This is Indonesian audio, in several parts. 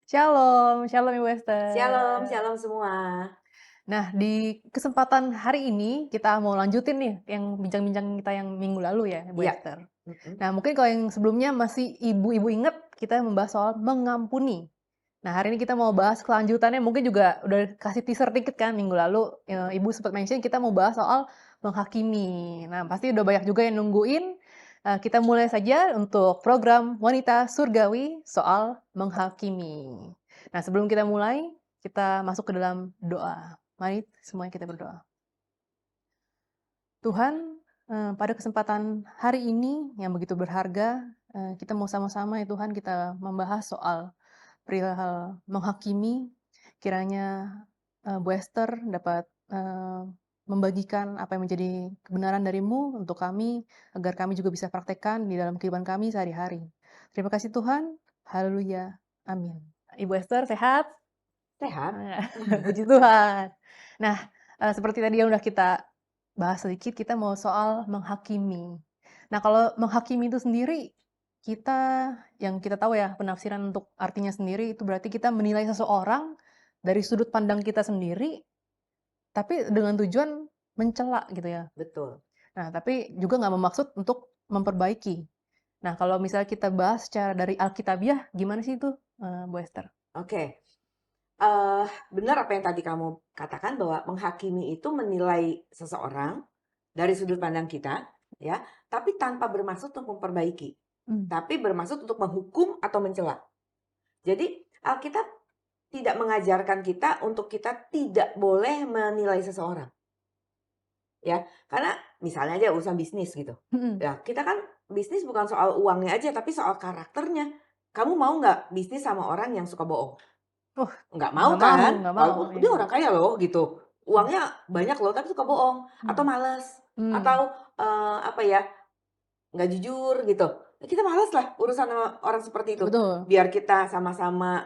Shalom, shalom Ibu Shalom, Ester. shalom semua. Nah, di kesempatan hari ini kita mau lanjutin nih yang bincang-bincang kita yang minggu lalu ya, Ibu Iya. Ester. Mhm. Nah, mungkin kalau yang sebelumnya masih ibu-ibu inget, kita membahas soal mengampuni. Nah, hari ini kita mau bahas kelanjutannya, mungkin juga udah kasih teaser dikit kan minggu lalu, Ibu sempat mention kita mau bahas soal menghakimi. Nah, pasti udah banyak juga yang nungguin. Kita mulai saja untuk program Wanita Surgawi soal menghakimi. Nah, sebelum kita mulai, kita masuk ke dalam doa. Mari semuanya kita berdoa. Tuhan, pada kesempatan hari ini yang begitu berharga, kita mau sama-sama ya Tuhan kita membahas soal perihal menghakimi. Kiranya Bu Esther dapat membagikan apa yang menjadi kebenaran dari-Mu untuk kami, agar kami juga bisa praktekkan di dalam kehidupan kami sehari-hari. Terima kasih Tuhan. Haleluya. Amin. Ibu Esther sehat? Sehat? Puji Tuhan. Nah, seperti tadi yang udah kita bahas sedikit, kita mau soal menghakimi. Nah, kalau menghakimi itu sendiri, yang kita tahu ya, penafsiran untuk artinya sendiri itu berarti kita menilai seseorang dari sudut pandang kita sendiri, tapi dengan tujuan mencela gitu ya. Betul. Nah, tapi juga nggak bermaksud untuk memperbaiki. Nah, kalau misalnya kita bahas secara dari Alkitabiah, gimana sih itu, Bu Esther? Oke. Benar apa yang tadi kamu katakan bahwa menghakimi itu menilai seseorang dari sudut pandang kita, ya, tapi tanpa bermaksud untuk memperbaiki, Hmm. tapi bermaksud untuk menghukum atau mencela. Jadi Alkitab tidak mengajarkan kita untuk kita tidak boleh menilai seseorang, ya. Karena misalnya aja urusan bisnis gitu. Hmm. Ya, kita kan bisnis bukan soal uangnya aja, tapi soal karakternya. Kamu mau nggak bisnis sama orang yang suka bohong? Oh, Nggak mau kan? nggak mau, Walaupun dia iya. orang kaya loh gitu. Mmm, Uangnya banyak loh, tapi suka bohong. Atau mhm, males. mmm, Atau apa ya, nggak jujur gitu. Ya kita males lah urusan sama orang seperti itu. betul, Biar kita sama-sama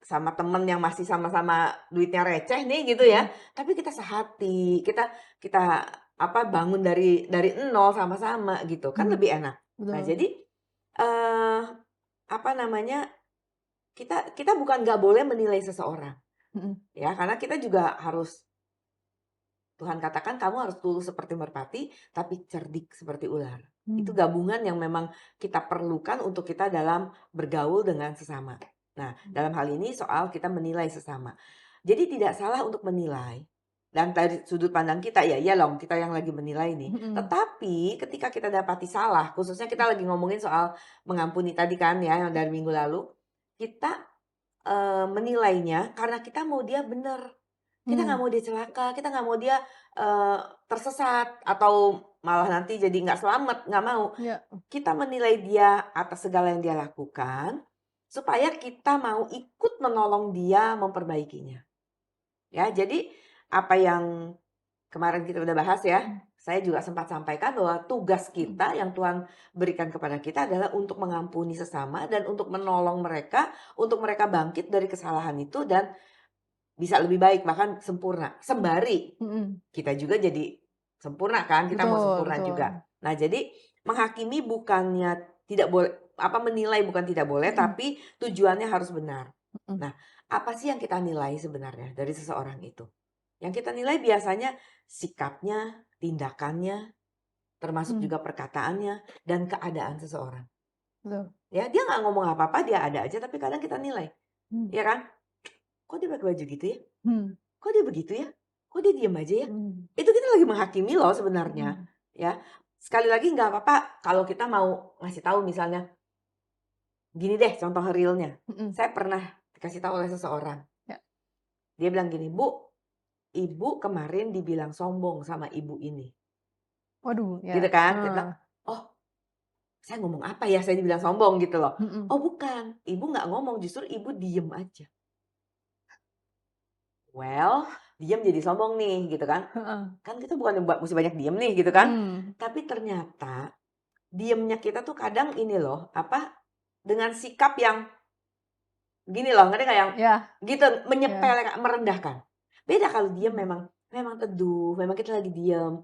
sama temen yang masih sama-sama duitnya receh nih gitu ya. mhm, Tapi kita sehati, kita kita bangun dari nol sama-sama gitu, kan mhm, lebih enak. Nah betul, jadi, eee, apa namanya, kita kita bukan nggak boleh menilai seseorang, mhm, ya, karena kita juga harus Tuhan katakan kamu harus tulus seperti merpati, tapi cerdik seperti ular. Itu mmm, gabungan yang memang kita perlukan untuk kita dalam bergaul dengan sesama. Nah, dalam hal ini soal kita menilai sesama. Jadi tidak salah untuk menilai. Dan dari sudut pandang kita, ya iya loh, kita yang lagi menilai nih. mhm, Tetapi ketika kita dapati salah, khususnya kita lagi ngomongin soal mengampuni tadi kan ya, yang dari minggu lalu, kita menilainya karena kita mau dia benar. Kita nggak mmm, mau dia celaka, kita nggak mau dia, eee, tersesat atau malah nanti jadi nggak selamat, nggak mau. iya, Kita menilai dia atas segala yang dia lakukan, supaya kita mau ikut menolong dia memperbaikinya. Ya, jadi apa yang kemarin kita udah bahas ya, mhm, saya juga sempat sampaikan bahwa tugas mhm, kita yang Tuhan berikan kepada kita adalah untuk mengampuni sesama dan untuk menolong mereka, untuk mereka bangkit dari kesalahan itu dan bisa lebih baik, bahkan sempurna. Sembari mhm, kita juga jadi sempurna kan, kita mau betul, sempurna juga. betul, Nah, jadi menghakimi bukannya tidak boleh menilai bukan tidak boleh, mhm, tapi tujuannya harus benar. mhm, Nah, apa sih yang kita nilai sebenarnya dari seseorang itu? Yang kita nilai biasanya sikapnya, tindakannya, termasuk mmm, juga perkataannya, dan keadaan seseorang. betul, Ya, dia nggak ngomong apa-apa, dia ada aja, tapi kadang kita nilai, mmm, ya kan? Kok dia pakai baju gitu ya? mmm, Kok dia begitu ya? Kok dia diem aja ya? mmm, Itu kita lagi menghakimi loh sebenarnya, mhm, ya. Sekali lagi nggak apa-apa kalau kita mau ngasih tahu misalnya, gini deh contoh realnya, mhm, saya pernah dikasih tahu oleh seseorang, ya, dia bilang gini, "Bu, Ibu kemarin dibilang sombong sama ibu ini." waduh, Gitu ya, kan, saya bilang, heeh, "Oh, saya ngomong apa ya saya dibilang sombong?" Gitu loh. mhm, "Oh bukan, Ibu nggak ngomong, justru Ibu diem aja." Well, diem jadi sombong nih gitu kan. heeh, Kan kita bukannya musti banyak diem nih gitu kan. mmm, Tapi ternyata diemnya kita tuh kadang ini loh, dengan sikap yang gini loh, ngerti nggak yang iya, gitu, iya, menyepelekan, merendahkan. Beda kalau diem mhm, memang memang teduh, memang kita lagi diem.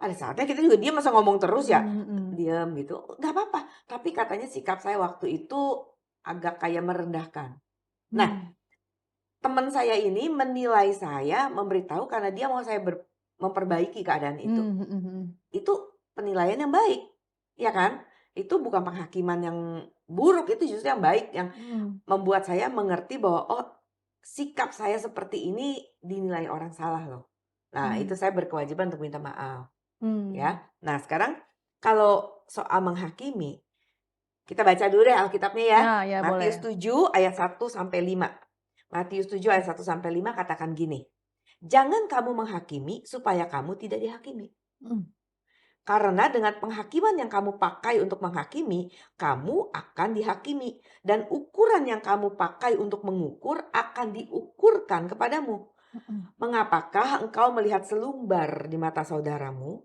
Ada saatnya kita juga diem masa ngomong terus ya, mhm, mhm, diem gitu, nggak apa-apa. Tapi katanya sikap saya waktu itu agak kayak merendahkan. Nah, Mmm. teman saya ini menilai saya, memberitahu karena dia mau saya memperbaiki keadaan itu. Mmm, mhm mhm. Itu penilaian yang baik, ya kan? Itu bukan penghakiman yang buruk, itu justru yang baik, yang Mhm. membuat saya mengerti bahwa, oh, sikap saya seperti ini dinilai orang salah loh. Nah, itu Mmm. saya berkewajiban untuk minta maaf, Mmm. ya. Nah, sekarang kalau soal menghakimi, kita baca dulu deh Alkitabnya ya. Ya ya Matius boleh. 7 ayat 1-5. Matius 7 ayat 1-5 katakan gini, "Jangan kamu menghakimi supaya kamu tidak dihakimi. Mhm. Karena dengan penghakiman yang kamu pakai untuk menghakimi, kamu akan dihakimi. Dan ukuran yang kamu pakai untuk mengukur akan diukurkan kepadamu. Mhm. Mengapakah engkau melihat selumbar di mata saudaramu,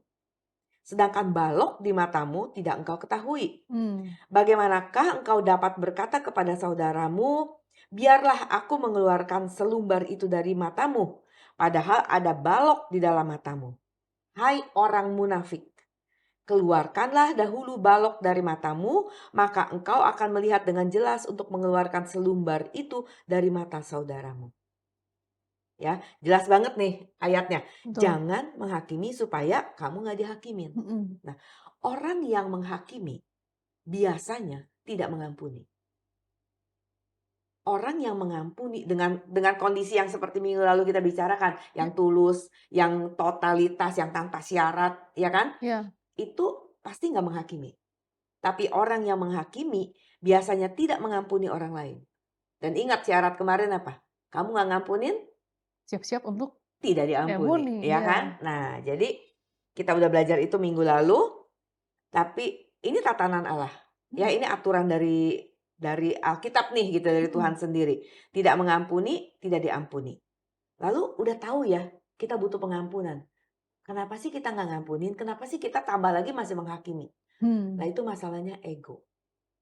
sedangkan balok di matamu tidak engkau ketahui? Mmm. Bagaimanakah engkau dapat berkata kepada saudaramu, biarlah aku mengeluarkan selumbar itu dari matamu, padahal ada balok di dalam matamu? Hai orang munafik! Keluarkanlah dahulu balok dari matamu, maka engkau akan melihat dengan jelas untuk mengeluarkan selumbar itu dari mata saudaramu. Ya, jelas banget nih ayatnya. Betul. Jangan menghakimi supaya kamu nggak dihakimin. Mhm. Nah, orang yang menghakimi biasanya tidak mengampuni. Orang yang mengampuni dengan kondisi yang seperti minggu lalu kita bicarakan, Ya yang tulus, yang totalitas, yang tanpa syarat, ya kan? ya. Itu pasti nggak menghakimi. Tapi orang yang menghakimi biasanya tidak mengampuni orang lain. Dan ingat syarat kemarin apa? Kamu nggak ngampunin, Siap-siap untuk tidak diampuni, diampuni, ya iya. kan? Nah, jadi kita udah belajar itu minggu lalu, tapi ini tatanan Allah. Ya, Mhm ini aturan dari Alkitab nih gitu, dari mhm. Tuhan sendiri. Tidak mengampuni, tidak diampuni. Lalu udah tahu ya, kita butuh pengampunan. Kenapa sih kita nggak ngampunin? Kenapa sih kita tambah lagi masih menghakimi? Nah, Mmm. itu masalahnya ego.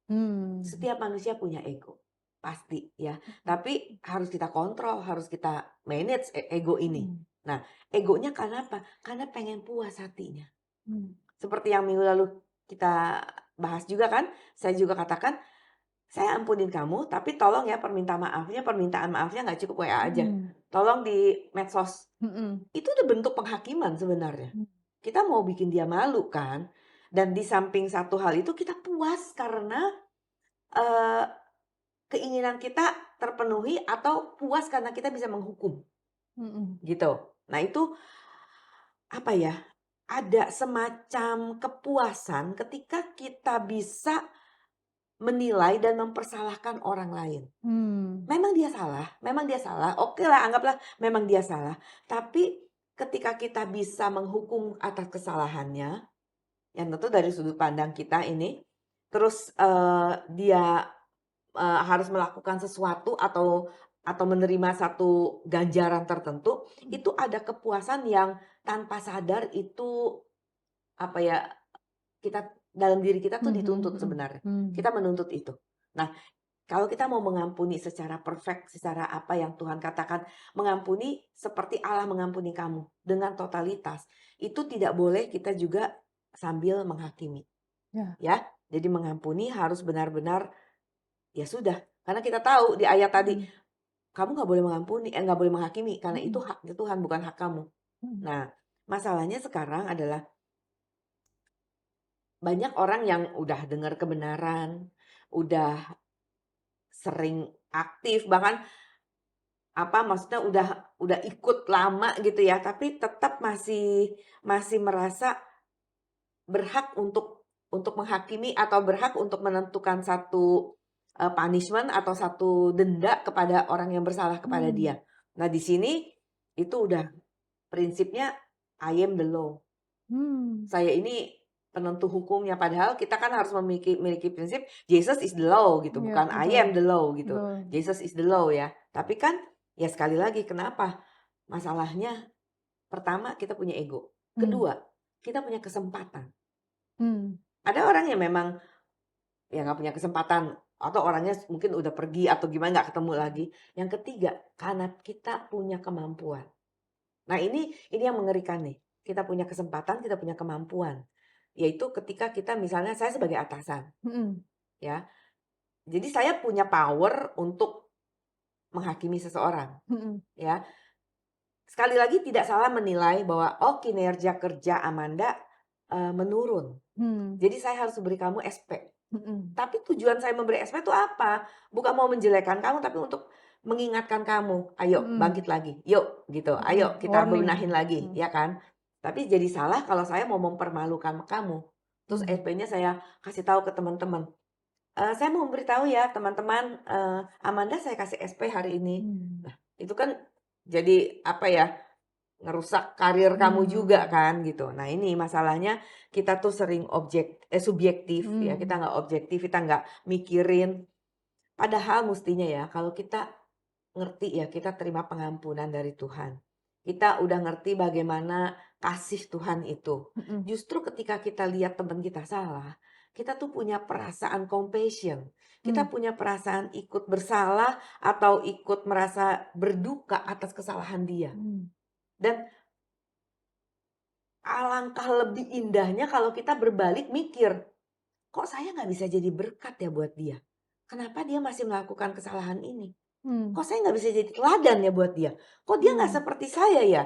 Mmm. Setiap manusia punya ego, pasti ya. Tapi harus kita kontrol, harus kita manage ego ini. Mhm. Nah, egonya karena apa? Karena pengen puas hatinya. Mmm. Seperti yang minggu lalu kita bahas juga kan, saya juga katakan, "Saya ampunin kamu, tapi tolong ya permintaan maafnya nggak cukup WA aja. Mhm. Tolong di medsos." Mhm. Itu udah bentuk penghakiman sebenarnya. Mmm. Kita mau bikin dia malu kan. Dan di samping satu hal itu kita puas karena, eee keinginan kita terpenuhi atau puas karena kita bisa menghukum, Mhm. gitu. Nah itu, apa ya, ada semacam kepuasan ketika kita bisa menilai dan mempersalahkan orang lain. Mmm. Memang dia salah, okelah anggaplah memang dia salah. Tapi ketika kita bisa menghukum atas kesalahannya, yang tentu dari sudut pandang kita ini, terus, dia harus melakukan sesuatu atau menerima satu ganjaran tertentu, Mhm. itu ada kepuasan yang tanpa sadar itu, apa ya, kita dalam diri kita tuh Mhm dituntut mhm. sebenarnya. Mmm. Kita menuntut itu. Nah, kalau kita mau mengampuni secara perfect, secara apa yang Tuhan katakan, mengampuni seperti Allah mengampuni kamu dengan totalitas, itu tidak boleh kita juga sambil menghakimi, Ya. ya. Jadi mengampuni harus benar-benar, ya sudah, karena kita tahu di ayat tadi, Mhm. kamu nggak boleh nggak boleh menghakimi karena itu Mhm. haknya Tuhan bukan hak kamu. Mhm. Nah, masalahnya sekarang adalah banyak orang yang udah dengar kebenaran, udah sering aktif, bahkan apa, maksudnya udah ikut lama gitu ya, tapi tetap masih masih merasa berhak untuk menghakimi atau berhak untuk menentukan satu, punishment atau satu denda kepada orang yang bersalah kepada Mmm. dia. Nah, di sini itu udah prinsipnya I am the law. Mmm. Saya ini penentu hukumnya, padahal kita kan harus miliki prinsip Jesus is the law gitu, Iya bukan I betul. am the law gitu. Betul. Jesus is the law ya. Tapi kan ya sekali lagi kenapa? Masalahnya pertama kita punya ego, Mmm. kedua kita punya kesempatan. Mmm. Ada orang yang memang ya nggak punya kesempatan atau orangnya mungkin udah pergi atau gimana nggak ketemu lagi. Yang ketiga, karena kita punya kemampuan. Nah ini yang mengerikan nih. Kita punya kesempatan, kita punya kemampuan. Yaitu ketika kita misalnya saya sebagai atasan Mhm. ya. Jadi saya punya power untuk menghakimi seseorang, Mhm. ya. Sekali lagi tidak salah menilai bahwa, oh kinerja kerja Amanda, menurun, Mmm. jadi saya harus beri kamu SP. Mhm. Tapi tujuan saya memberi SP itu apa? Bukan mau menjelekkan kamu, tapi untuk mengingatkan kamu, "Ayo Mhm. bangkit lagi, yuk," gitu, "Ayo Mhm. kita Warning. benahin lagi," Mhm. ya kan? Tapi jadi salah kalau saya mau mempermalukan kamu, terus Mmm. SP-nya saya kasih tahu ke teman-teman, "Saya mau memberitahu ya teman-teman, Amanda saya kasih SP hari ini." Mmm. Nah, itu kan jadi apa ya, ngerusak karir kamu juga Mmm. kan gitu. Nah ini masalahnya kita tuh sering subjektif ya, Mmm. kita nggak objektif, kita nggak mikirin. Padahal mustinya ya kalau kita ngerti ya, kita terima pengampunan dari Tuhan. Kita udah ngerti bagaimana kasih Tuhan itu. Mhm. Justru ketika kita lihat teman kita salah, kita tuh punya perasaan compassion. Mmm. Kita punya perasaan ikut bersalah atau ikut merasa berduka atas kesalahan dia. Mmm. Dan alangkah lebih indahnya kalau kita berbalik mikir, kok saya nggak bisa jadi berkat ya buat dia? Kenapa dia masih melakukan kesalahan ini? Mmm. Kok saya nggak bisa jadi teladan ya buat dia? Kok dia nggak Mmm. seperti saya ya?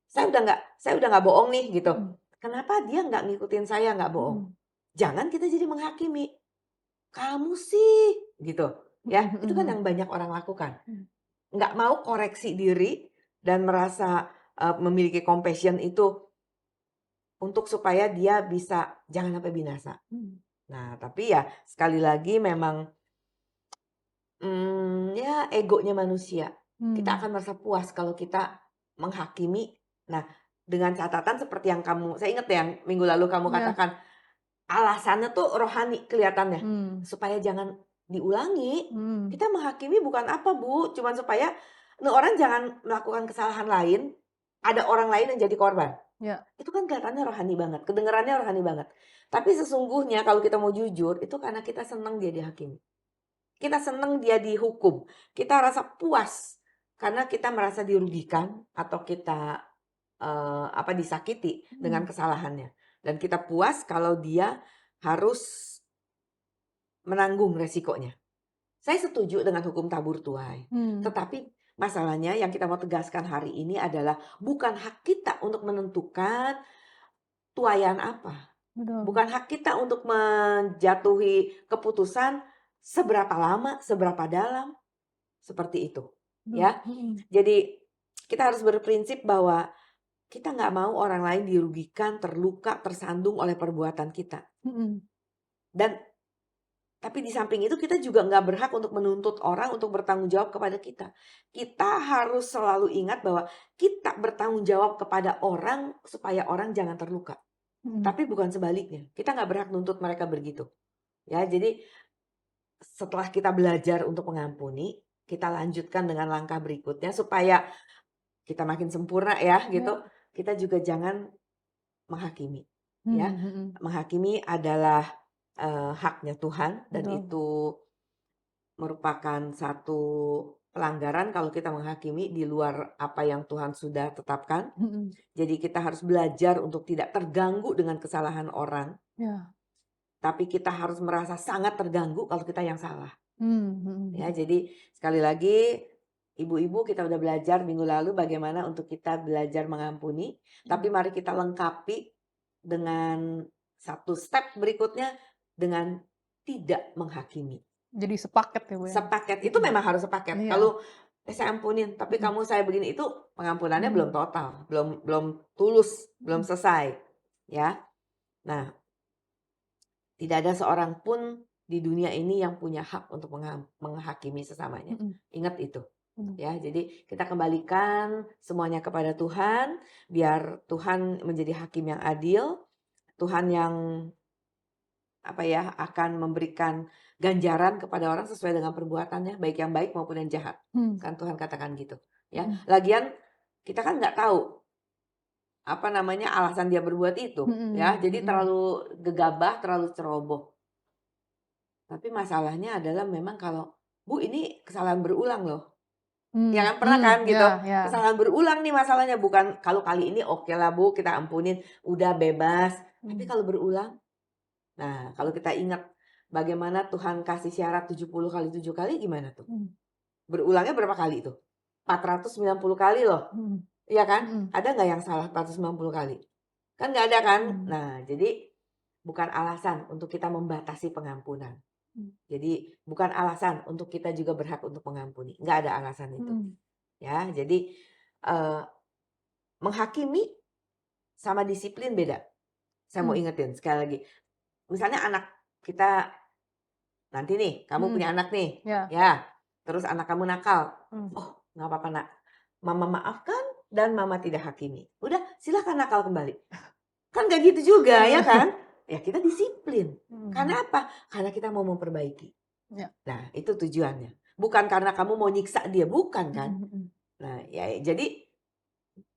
Saya udah nggak bohong nih gitu. Mhm. Kenapa dia nggak ngikutin saya nggak bohong? Mhm. Jangan kita jadi menghakimi. Kamu sih gitu Mhm ya. mhm Itu kan mhm. yang banyak orang lakukan. Mmm. Nggak mau koreksi diri dan merasa memiliki compassion itu untuk supaya dia bisa jangan sampai binasa. Mmm. Nah, tapi ya sekali lagi memang, ya egonya manusia. Kita Mmm. akan merasa puas kalau kita menghakimi. Nah, dengan catatan seperti yang saya ingat ya yang minggu lalu kamu Iya. katakan, alasannya tuh rohani kelihatannya, Mmm. supaya jangan diulangi. Mmm. Kita menghakimi bukan apa Bu, cuman supaya nih orang jangan melakukan kesalahan lain, ada orang lain yang jadi korban. Iya. Itu kan kelihatannya rohani banget, kedengarannya rohani banget. Tapi sesungguhnya kalau kita mau jujur, itu karena kita senang dia dihakimi. Kita senang dia dihukum. Kita rasa puas karena kita merasa dirugikan atau kita disakiti dengan Mmm. kesalahannya. Dan kita puas kalau dia harus menanggung resikonya. Saya setuju dengan hukum tabur tuai. Mmm. Tetapi masalahnya yang kita mau tegaskan hari ini adalah bukan hak kita untuk menentukan tuaian apa. Betul. Bukan hak kita untuk menjatuhi keputusan seberapa lama, seberapa dalam, seperti itu, Betul. ya. Mhm. Jadi kita harus berprinsip bahwa kita nggak mau orang lain dirugikan, terluka, tersandung oleh perbuatan kita. Mhm. Dan tapi di samping itu kita juga nggak berhak untuk menuntut orang untuk bertanggung jawab kepada kita. Kita harus selalu ingat bahwa kita bertanggung jawab kepada orang supaya orang jangan terluka. Mhm. Tapi bukan sebaliknya. Kita nggak berhak nuntut mereka begitu. Ya, jadi setelah kita belajar untuk mengampuni, kita lanjutkan dengan langkah berikutnya supaya kita makin sempurna ya Iya. gitu. Kita juga jangan menghakimi, ya. Mmm. Mhm. Menghakimi adalah, haknya Tuhan dan Betul. itu merupakan satu pelanggaran kalau kita menghakimi di luar apa yang Tuhan sudah tetapkan. Mhm. Jadi kita harus belajar untuk tidak terganggu dengan kesalahan orang, Iya. tapi kita harus merasa sangat terganggu kalau kita yang salah. Mmm. Mhm Ya, mhm. jadi sekali lagi ibu-ibu kita udah belajar minggu lalu bagaimana untuk kita belajar mengampuni, tapi Mhm. mari kita lengkapi dengan satu step berikutnya dengan tidak menghakimi. Jadi sepaket ya, Bu, ya? Sepaket, itu Mhm. memang harus sepaket. Iya. Kalau, saya ampunin, tapi Mhm. kamu saya begini, itu pengampunannya belum Mmm. total, belum belum tulus, belum Mhm. selesai, ya. Nah, tidak ada seorang pun di dunia ini yang punya hak untuk menghakimi sesamanya. Mhm. Ingat itu, Mhm. ya. Jadi kita kembalikan semuanya kepada Tuhan, biar Tuhan menjadi hakim yang adil, Tuhan yang akan memberikan ganjaran kepada orang sesuai dengan perbuatannya, baik yang baik maupun yang jahat. Mmm. Kan Tuhan katakan gitu, ya. Mhm. Lagian kita kan nggak tahu, alasan dia berbuat itu, ya. Mhm Jadi mhm. terlalu gegabah, terlalu ceroboh. Tapi masalahnya adalah memang kalau, "Bu, ini kesalahan berulang loh." Ya Mmm. kan, pernah kan Iya gitu, iya. kesalahan berulang nih masalahnya, bukan kalau kali ini oke lah Bu, kita ampunin, udah bebas. Tapi Mmm. kalau berulang. Nah, kalau kita ingat bagaimana Tuhan kasih syarat 70 kali 7 kali gimana tuh? Mmm. Berulangnya berapa kali tuh? 490 kali loh, Mhm. iya kan? Mhm. Ada nggak yang salah 490 kali? Kan nggak ada kan? Mmm. Nah, jadi bukan alasan untuk kita membatasi pengampunan. Mmm. Jadi bukan alasan untuk kita juga berhak untuk mengampuni, nggak ada alasan itu, Mhm. ya. Jadi, eee, menghakimi sama disiplin beda. Saya mau Mmm. ingetin sekali lagi, misalnya anak kita nanti nih, kamu Mhm. punya anak nih, Ya. ya, terus anak kamu nakal, Mmm. "Oh, nggak apa-apa Nak, mama maafkan dan mama tidak hakimi." Udah silakan nakal kembali. Kan nggak gitu juga, ya kan? Ya kita disiplin. Mhm. Karena apa? Karena kita mau memperbaiki. Ya. Nah, itu tujuannya. Bukan karena kamu mau nyiksa dia, bukan kan? Mhm. Mhm. Nah, ya jadi,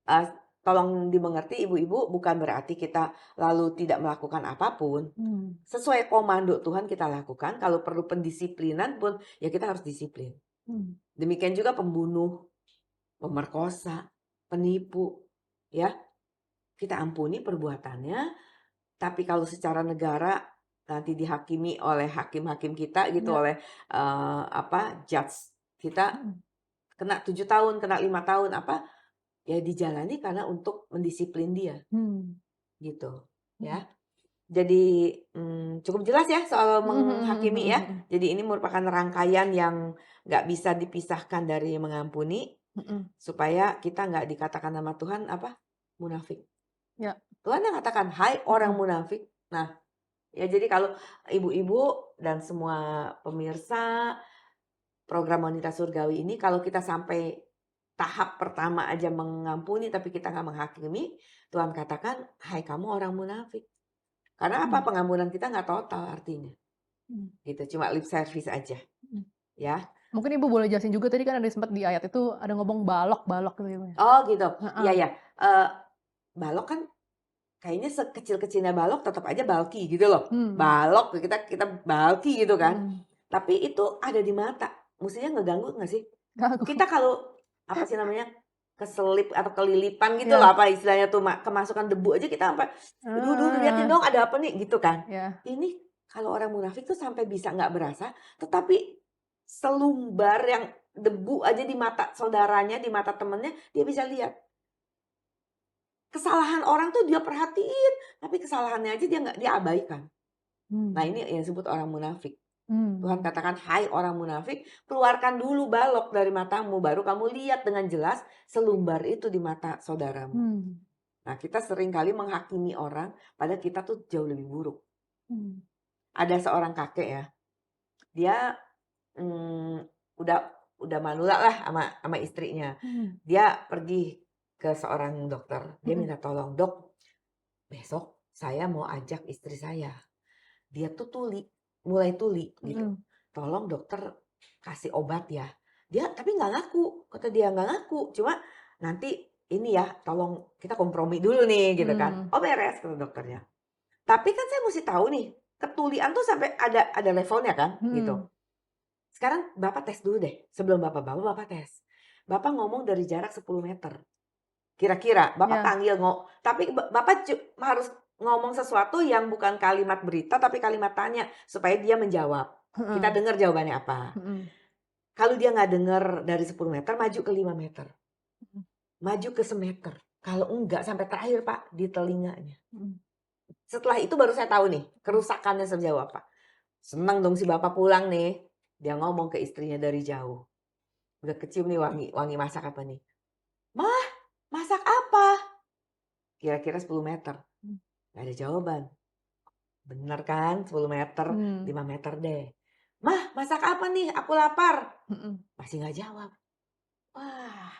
eee, tolong dimengerti ibu-ibu, bukan berarti kita lalu tidak melakukan apapun. Mmm. Sesuai komando Tuhan kita lakukan, kalau perlu pendisiplinan pun, ya kita harus disiplin. Mmm. Demikian juga pembunuh, pemerkosa, penipu, ya, kita ampuni perbuatannya, tapi kalau secara negara nanti dihakimi oleh hakim-hakim kita gitu, Ya. oleh, judge kita, Mhm. kena 7 tahun, kena 5 tahun, ya dijalani karena untuk mendisiplin dia, Mmm. gitu, Mhm. ya. Jadi, cukup jelas ya soal Mhm mhm mhm menghakimi ya. mhm Jadi ini merupakan rangkaian yang nggak bisa dipisahkan dari mengampuni, mhm. supaya kita nggak dikatakan sama Tuhan munafik. Ya. Tuhan yang katakan, "Hai orang Mhm. munafik." Nah, ya jadi kalau ibu-ibu dan semua pemirsa program Wanita Surgawi ini, kalau kita sampai tahap pertama aja mengampuni tapi kita nggak menghakimi, Tuhan katakan, "Hai kamu orang munafik." Karena apa? Mmm. Pengampunan kita nggak total artinya, Mmm. gitu, cuma lip service aja, Mhm. ya. Mungkin Ibu boleh jelasin juga tadi kan ada sempat di ayat itu ada ngomong balok-balok gitu ya, Mbak, ya? Oh gitu, iya Heeh. ya, eee, balok kan kayaknya sekecil-kecilnya balok tetap aja balki gitu loh. Mmm. Balok kita balki gitu kan. Mhm. Tapi itu ada di mata, mestinya ngeganggu nggak sih? Ganggu. Kita kalau, apa sih namanya, keselip atau kelilipan gitu loh, Iya. apa istilahnya tuh, kemasukan debu aja kita sampai, "Aduh aduh liatin Heeh. dong ada apa nih?" Gitu kan. Iya. Ini kalau orang munafik tuh sampai bisa nggak berasa, tetapi selumbar yang debu aja di mata saudaranya, di mata temennya, dia bisa lihat. Kesalahan orang tuh dia perhatiin, tapi kesalahannya aja dia abaikan. Nah Mmm. ini yang disebut orang munafik. Tuhan Mmm. katakan, "Hai orang munafik, keluarkan dulu balok dari matamu, baru kamu lihat dengan jelas selumbar itu di mata saudaramu." Mmm. Nah, kita sering kali menghakimi orang, padahal kita tuh jauh lebih buruk. Mmm. Ada seorang kakek ya, dia, mmm, udah udah manula lah sama istrinya. Mhm. Dia pergi ke seorang dokter, dia Mhm. minta tolong, "Dok, besok saya mau ajak istri saya. Dia tuh mulai tuli gitu. Mhm. Tolong dokter kasih obat ya." Dia tapi nggak ngaku, kata dia, "Nggak ngaku, cuma nanti ini ya, tolong kita kompromi dulu nih," gitu kan. Mmm. "Oh beres," kata dokternya. Tapi kan saya mesti tahu nih, ketulian tuh sampai ada levelnya kan, gitu. Mhm. Sekarang Bapak tes dulu deh, sebelum Bapak tes. Bapak ngomong dari jarak 10 meter. Kira-kira Bapak Iya. panggil tapi Bapak harus ngomong sesuatu yang bukan kalimat berita, tapi kalimat tanya, supaya dia menjawab. Kita Heeh. dengar jawabannya apa. Mhm. Kalau dia nggak dengar dari 10 meter, maju ke 5 meter. Mhm. Maju ke semeter. Kalau enggak sampai terakhir Pak, di telinganya. Mhm. Setelah itu baru saya tahu nih, Mmm. kerusakannya sejauh apa. Senang dong si Bapak pulang nih. Dia ngomong ke istrinya dari jauh. Udah kecium nih wangi, wangi masak apa nih. "Mah, masak apa?" Kira-kira 10 meter. Mmm. Gak ada jawaban. Bener kan 10 meter, Mmm. 5 meter deh. "Mah, masak apa nih? Aku lapar." Mhm. Masih nggak jawab. Wah,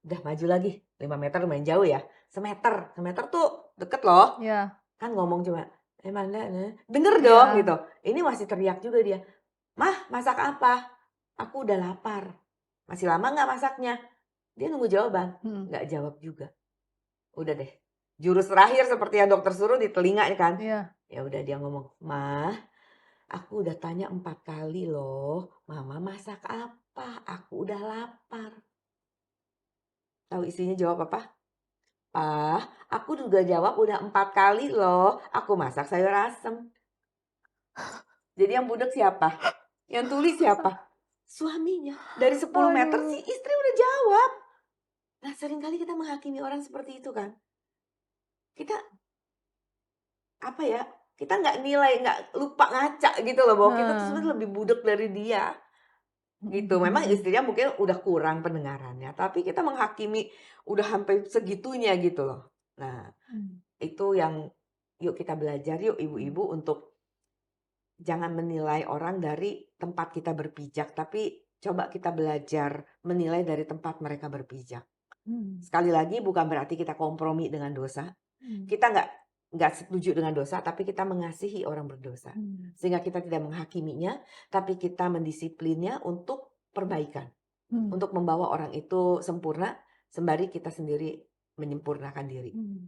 udah maju lagi. 5 meter lumayan jauh ya. Semeter, semeter tuh deket loh. Iya. Kan ngomong cuma, Manda, denger dong Iya. gitu. Ini masih teriak juga dia. "Mah, masak apa? Aku udah lapar." "Masih lama nggak masaknya?" Dia nunggu jawaban. Mhm. Nggak jawab juga. Udah deh. Jurus terakhir seperti yang dokter suruh di telinga kan. Iya. Ya udah dia ngomong, "Mah, aku udah tanya 4 kali loh, mama masak apa? Aku udah lapar." Tahu istrinya jawab apa? "Pak, aku juga jawab udah 4 kali loh, aku masak sayur asem." Jadi yang budek siapa? Yang tulis siapa? Suaminya. Dari 10 meter Aduh. si istri udah jawab. Nah, seringkali kita menghakimi orang seperti itu kan. Kita, apa ya, kita nggak nilai, nggak lupa ngaca gitu loh, bahwa kita tuh Heeh. sebenarnya lebih budak dari dia, Mhm gitu. mhm Memang mhm. istrinya mungkin udah kurang pendengarannya, tapi kita menghakimi udah sampai segitunya gitu loh. Nah, Mmm. itu yang yuk kita belajar yuk Mmm. ibu-ibu untuk jangan menilai orang dari tempat kita berpijak, tapi coba kita belajar menilai dari tempat mereka berpijak. Mmm. Sekali lagi bukan berarti kita kompromi dengan dosa. Mmm. Kita nggak setuju dengan dosa, tapi kita mengasihi orang berdosa. Mmm. Sehingga kita tidak menghakiminya, tapi kita mendisiplinnya untuk perbaikan. Mmm. Untuk membawa orang itu sempurna, sembari kita sendiri menyempurnakan diri. Mmm.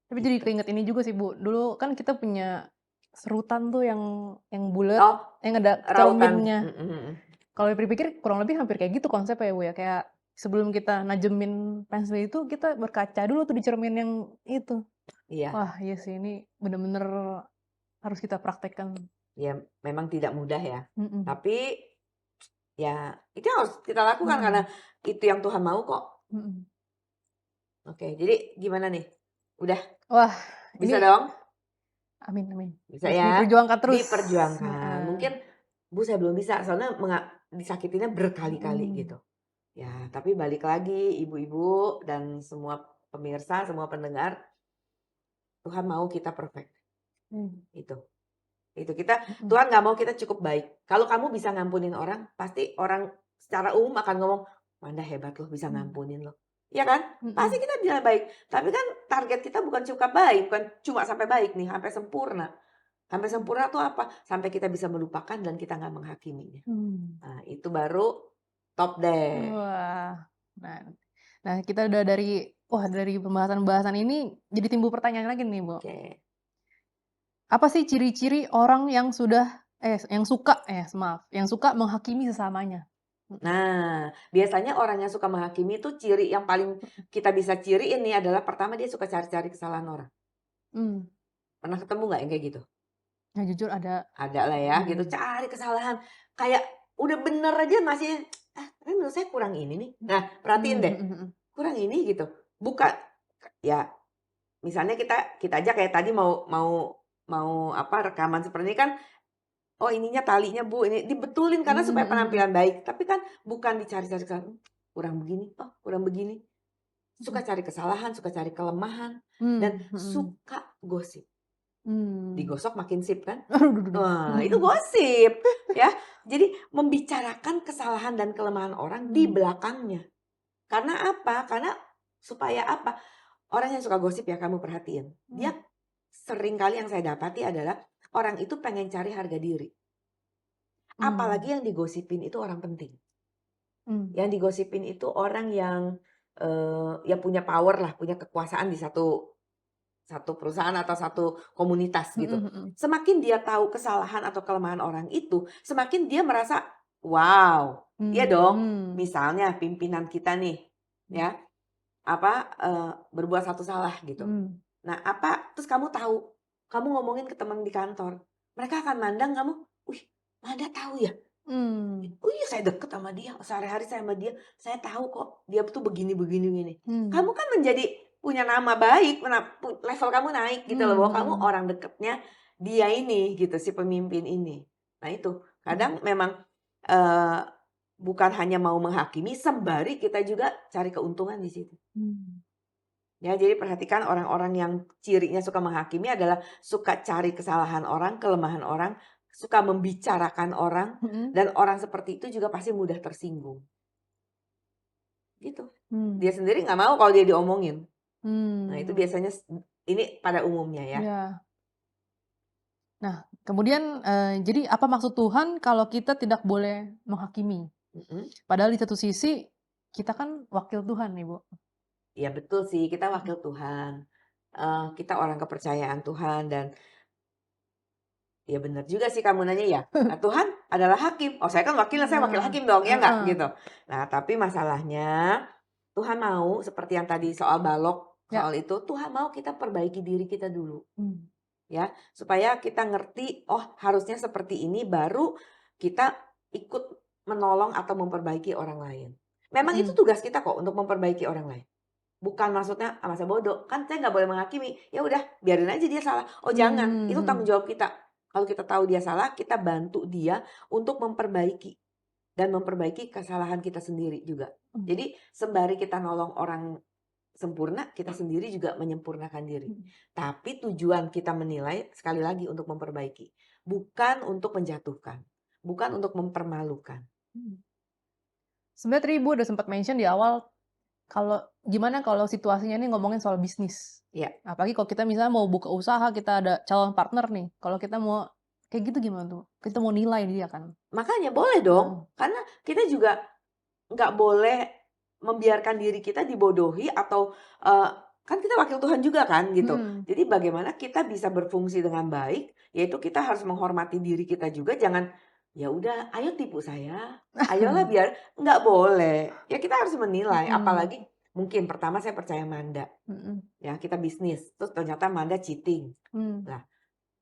Tapi jadi Gitu. keinget ini juga sih, Bu, dulu kan kita punya serutan tuh yang bulet, Oh, yang ada rautan. cerminnya. Mhm mhm. Kalau dipikir-pikir kurang lebih hampir kayak gitu konsepnya ya, Bu, ya. Kayak sebelum kita najemin pensil itu, kita berkaca dulu tuh di cermin yang itu. Iya, Wah, iya sih ini bener-bener harus kita praktekkan. ya memang tidak mudah ya. Mhm. Tapi ya itu yang harus kita lakukan karena Mhm. itu yang Tuhan mau kok. Mhm. Oke, jadi gimana nih? Udah Wah, bisa ini dong? amin amin. Bisa Harus ya? diperjuangkan terus. Diperjuangkan. Heeh. Mungkin, "Bu, saya belum bisa," soalnya disakitinya berkali-kali Mhm. gitu. Ya, tapi balik lagi ibu-ibu dan semua pemirsa, semua pendengar, Tuhan mau kita perfect, Mmm. itu. Itu kita Mhm. Tuhan nggak mau kita cukup baik. Kalau kamu bisa ngampunin orang, pasti orang secara umum akan ngomong, "Wanda hebat loh bisa Mmm. ngampunin loh." Iya kan? Pasti Mhm. kita bilang baik. Tapi kan target kita bukan cukup baik, bukan cuma sampai baik nih, sampai sempurna. Sampai Mhm. sempurna tuh apa? Sampai kita bisa melupakan dan kita nggak menghakiminya. Mmm. Nah, itu baru top deh. Wah. Nah nah kita udah dari pembahasan-pembahasan ini jadi timbul pertanyaan lagi nih, Bu. Oke. Apa sih ciri-ciri orang yang suka menghakimi sesamanya? Mhm. Nah, biasanya orang yang suka menghakimi itu ciri yang paling Mhm. kita bisa ciriin nih adalah pertama dia suka cari-cari kesalahan orang. Mmm. Pernah ketemu nggak yang kayak gitu? Ya jujur ada. Ada lah ya gitu, Mhm. cari kesalahan. Kayak udah bener aja masih, "Ah, tapi menurut saya kurang ini nih." Nah, perhatiin Mmm, deh, mhm mhm. kurang ini gitu. Bukan ya misalnya kita kita aja kayak tadi mau mau mau apa, rekaman seperti ini kan, "Oh ininya talinya Bu, ini." Dibetulin karena Mmm, supaya mhm mhm. penampilan baik, tapi kan bukan dicari-cari kesalahan, kurang begini, oh kurang begini. Suka Mhm. cari kesalahan, suka cari kelemahan, dan Mmm, mhm. suka gosip. Mmm. Digosok makin sip kan? Aduh duh duh duh. Wah, itu Mhm. gosip ya. Jadi membicarakan kesalahan dan kelemahan orang di Mmm. belakangnya. Karena apa? Karena supaya apa? Orang yang suka gosip ya kamu perhatiin. Mmm. Dia sering kali yang saya dapati adalah orang itu pengen cari harga diri. Mmm. Apalagi yang digosipin itu orang penting. Mmm. Yang digosipin itu orang yang ya punya power lah, punya kekuasaan di satu satu perusahaan atau satu komunitas Mhm gitu. mhm. Semakin dia tahu kesalahan atau kelemahan orang itu, semakin dia merasa, "Wow." Iya Mmm, dong, mmm. misalnya pimpinan kita nih, Mmm. ya, apa, berbuat satu salah gitu. Mmm. Nah, apa, terus kamu tahu, kamu ngomongin ke teman di kantor, mereka akan mandang kamu, "Wih, Manda tahu ya? Mmm. Oh iya saya deket sama dia, sehari-hari saya sama dia, saya tahu kok dia tuh begini begini begini." Kamu Mmm. kan menjadi punya nama baik, level kamu naik gitu loh, Mmm, bahwa kamu mhm. orang dekatnya dia ini gitu, si pemimpin ini. Nah itu, Mhm. kadang memang, eee, bukan hanya mau menghakimi, sembari kita juga cari keuntungan di situ. Mmm. Ya, jadi perhatikan orang-orang yang cirinya suka menghakimi adalah suka cari kesalahan orang, kelemahan orang, suka membicarakan orang, Mhm. dan orang seperti itu juga pasti mudah tersinggung, gitu. Dia Mmm. sendiri nggak mau kalau dia diomongin. Nah, itu Mmm. biasanya ini pada umumnya ya. Iya. Nah, kemudian, jadi apa maksud Tuhan kalau kita tidak boleh menghakimi? Mhm. Padahal di satu sisi kita kan wakil Tuhan nih, Bu. Ya betul sih, kita Mhm. wakil Tuhan, kita orang kepercayaan Tuhan dan ya benar juga sih kamu nanya ya, Tuhan adalah hakim, oh saya kan wakilnya, saya wakil Nah, hakim dong, ya nggak? heeh. Gitu. Nah, tapi masalahnya Tuhan mau seperti yang tadi soal balok, Ya. soal itu, Tuhan mau kita perbaiki diri kita dulu, Mmm. ya. Supaya kita ngerti, oh harusnya seperti ini baru kita ikut menolong atau memperbaiki orang lain. Memang itu Mhm. tugas kita kok untuk memperbaiki orang lain. Bukan maksudnya, "Ah, masa bodoh, kan saya nggak boleh menghakimi." Ya udah, biarin aja dia salah. Oh jangan, Mmm, itu tanggung mhm. jawab kita. Kalau kita tahu dia salah, kita bantu dia untuk memperbaiki dan memperbaiki kesalahan kita sendiri juga. Mhm. Jadi sembari kita nolong orang sempurna, kita sendiri juga menyempurnakan diri. Mhm. Tapi tujuan kita menilai sekali lagi untuk memperbaiki, bukan untuk menjatuhkan, bukan untuk mempermalukan. Mhm. Sebenarnya tadi Ibu udah sempat mention di awal, kalau gimana kalau situasinya nih ngomongin soal bisnis. Ya, Apalagi kalau kita misalnya mau buka usaha, kita ada calon partner nih, kalau kita mau kayak gitu gimana tuh? Kita mau nilai dia kan. makanya boleh Heeh. dong, karena kita juga nggak boleh membiarkan diri kita dibodohi atau, kan kita wakil Tuhan juga kan gitu. Mhm. Jadi bagaimana kita bisa berfungsi dengan baik, yaitu kita harus menghormati diri kita juga, jangan, "Ya udah ayo tipu saya, ayolah biar" nggak boleh. Ya kita harus menilai, Mhm. apalagi mungkin pertama saya percaya Manda, Mhm. ya kita bisnis, terus ternyata Manda cheating. Mmm. Lah,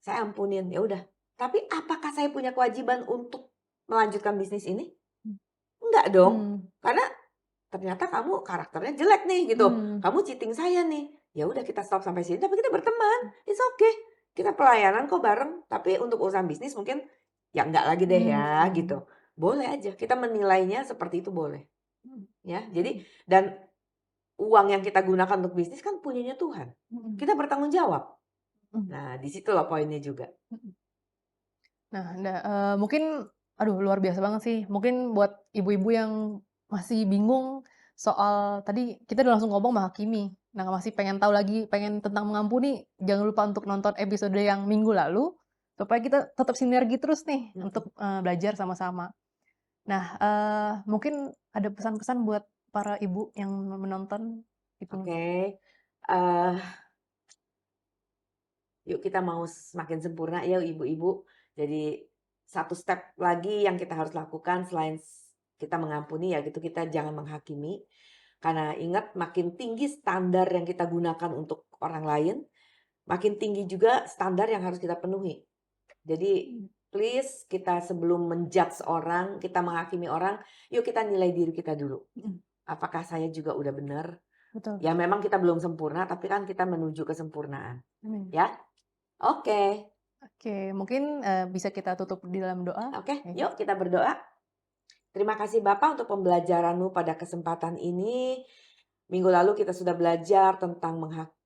saya ampunin, ya udah. Tapi apakah saya punya kewajiban untuk melanjutkan bisnis ini? Mmm. Enggak dong, Mmm. karena ternyata kamu karakternya jelek nih gitu, Mmm. kamu cheating saya nih. Ya udah kita stop sampai sini, tapi kita berteman, it's okay. Kita pelayanan kok bareng, tapi untuk urusan bisnis mungkin, ya enggak lagi deh ya Mmm. gitu. Boleh aja, kita menilainya seperti itu boleh, Mhm. ya. Jadi Mhm. dan uang yang kita gunakan untuk bisnis kan punyanya Tuhan. Mhm. Kita bertanggung jawab. Mhm. Nah, di situ loh poinnya juga. Mhm. Nah, mungkin aduh luar biasa banget sih. Mungkin buat ibu-ibu yang masih bingung soal tadi kita udah langsung ngomong menghakimi. Nah, masih pengen tahu lagi, pengen tentang mengampuni, jangan lupa untuk nonton episode yang minggu lalu, supaya kita tetap sinergi terus nih Mhm, untuk, belajar sama-sama. Nah, mungkin ada pesan-pesan buat para ibu yang menonton gitu? oke. Eee, Yuk kita mau semakin sempurna ya ibu-ibu. Jadi satu step lagi yang kita harus lakukan selain kita mengampuni ya gitu, kita jangan menghakimi. Karena ingat makin tinggi standar yang kita gunakan untuk orang lain, makin tinggi juga standar yang harus kita penuhi. Jadi Mhm. please kita sebelum menjudge orang, kita menghakimi orang, yuk kita nilai diri kita dulu. Mhm. Apakah saya juga udah benar? Betul. Ya memang kita belum sempurna, tapi kan kita menuju kesempurnaan. Amin. Ya, oke. Oke, mungkin, bisa kita tutup di dalam doa? Oke, Oke. yuk kita berdoa. Terima kasih Bapak untuk pembelajaran-Mu pada kesempatan ini. Minggu lalu kita sudah belajar tentang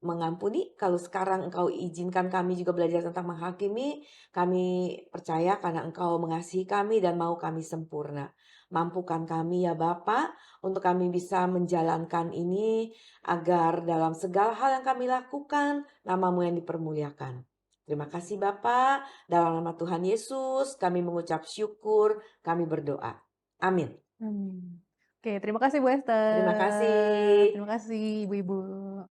mengampuni. Kalau sekarang Engkau izinkan kami juga belajar tentang menghakimi, kami percaya karena Engkau mengasihi kami dan mau kami sempurna. Mampukan kami ya Bapak untuk kami bisa menjalankan ini agar dalam segala hal yang kami lakukan, nama-Mu yang dipermuliakan. Terima kasih Bapak, dalam nama Tuhan Yesus kami mengucap syukur, kami berdoa. Amin. Amin. Oke, terima kasih Bu Terima Esther. kasih. Terima kasih Ibu-ibu.